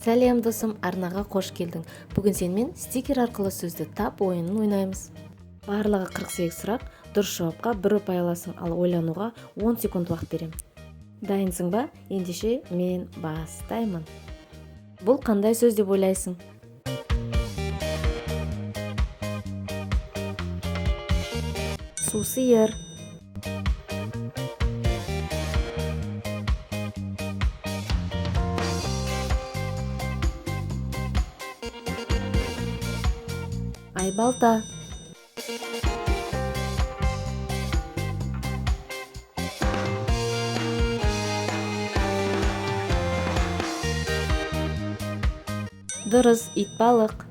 Сәлем досым, арнаға қош келдің. Бүгін сенімен стикер арқылы сөзді тап ойынын ойнаймыз. Барлығы 48 сұрақ, дұрыс жауапқа 1 ұпай аласың, ал ойлануға 10 секунд уақыт берем. Дайынсың ба? Ендеше мен бастаймын. Бұл қандай сөз деп ойлайсың? Сусиер. Айбалта. Дұрыс, итбалық.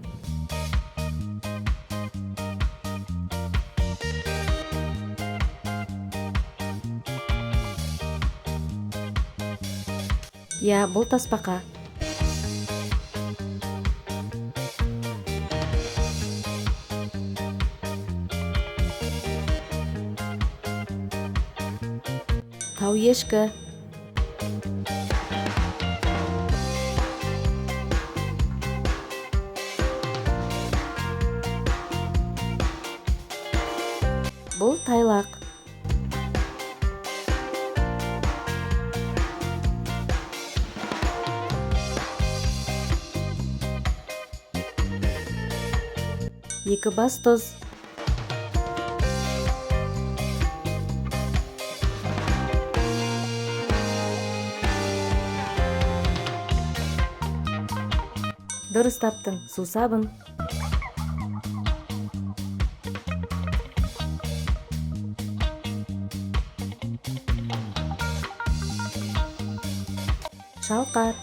Я, бұл тасбақа. Тау ешкі. Бұл тайлақ. Екібастұз. Дұрыс таптың, сусабын. Шалқар.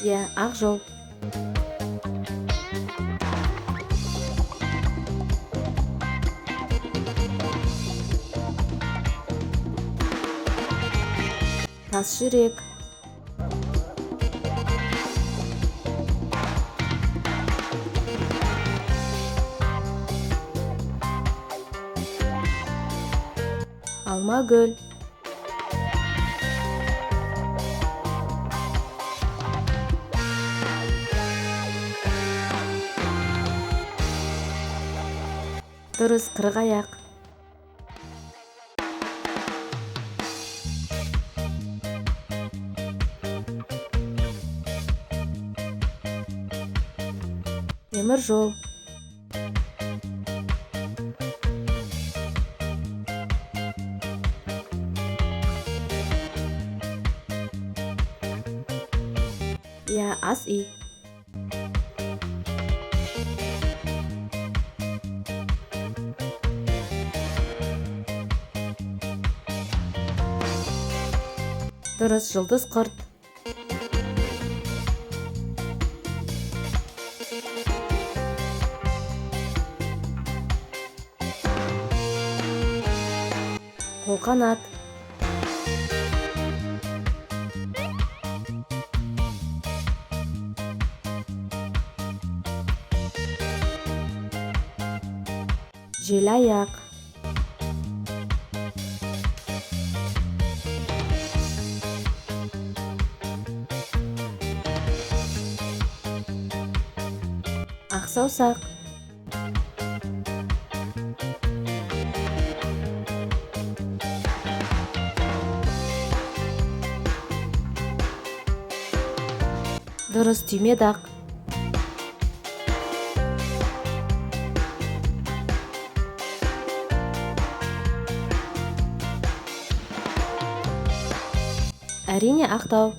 Я, ақжол. Тас жүрек. Алмагүл. Дұрыс, қырғаяқ. Темір жол. Я, ас үй. Дұрыс, жұлдыз құрт. Қолқанат. Желаяқ. Ақсаусақ. Дұрыс, түймедақ. Әрине, ақтау.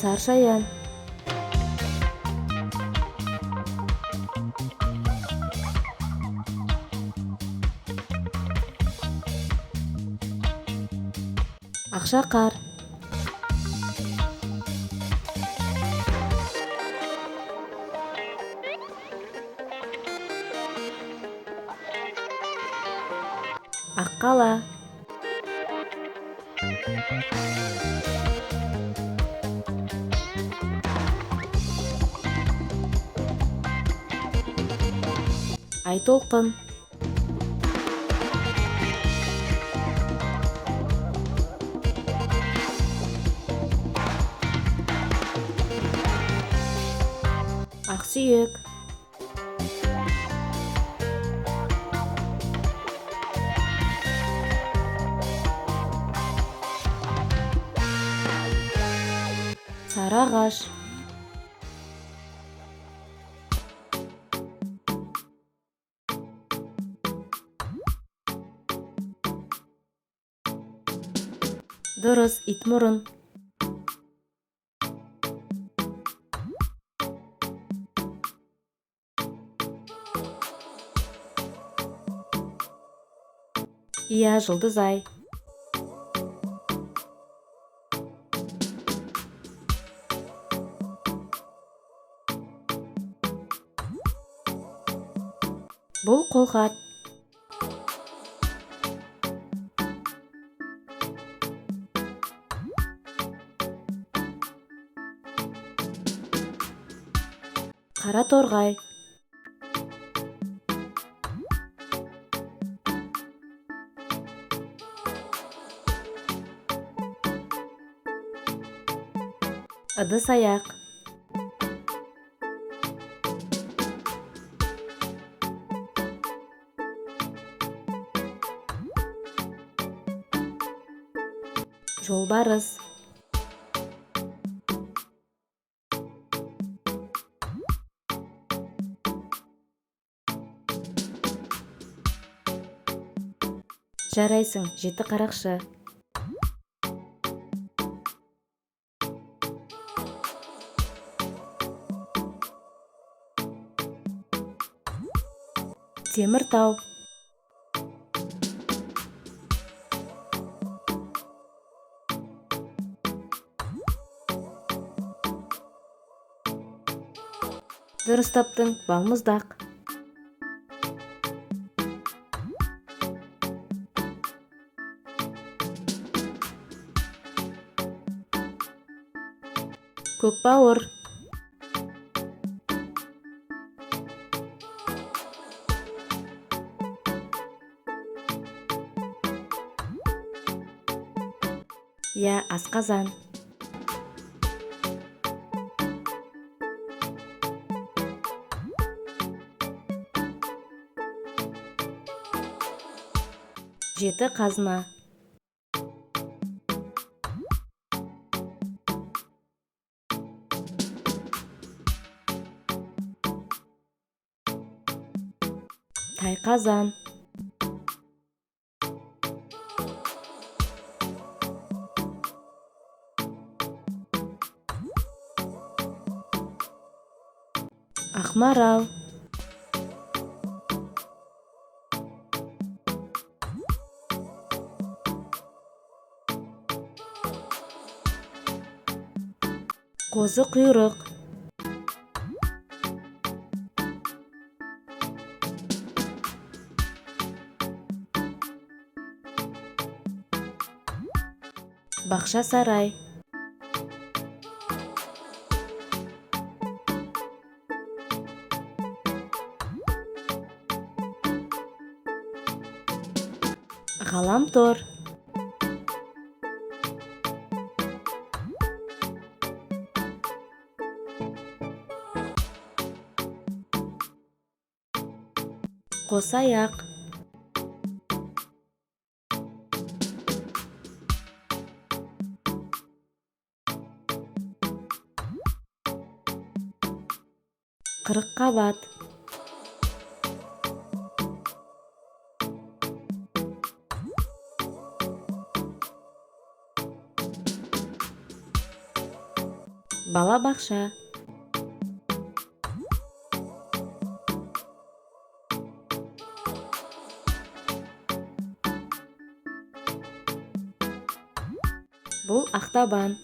Саршаян. Ақшақар. Аққала. Айтолқын. Ақсүйек. Сары ағаш. Дұрыс, итмұрын. Иә, жұлдызай. Бұл қолхат. Қара торғай. Ыдыс аяқ. Жолбарыс. Жарайсың, жеті қарақшы. Теміртау. Дұрыс таптың, балмұздақ. Көкбауыр. Иә, асқазан. Жеті қазына. Тайқазан. Ақмарал. Қозы құйрық. Бақша сарай. Ғаламтор. Қосаяқ. Қырыққабат. Балабақша. Бұл ақтабан.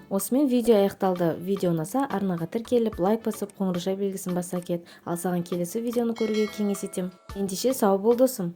Осымен видео аяқталды. Видео ұнаса арнаға тіркеліп, лайк басып, қоңырау белгісін баса кет. Ал саған келесі видеоны көруге кеңес етем. Ендеше сау бол досым.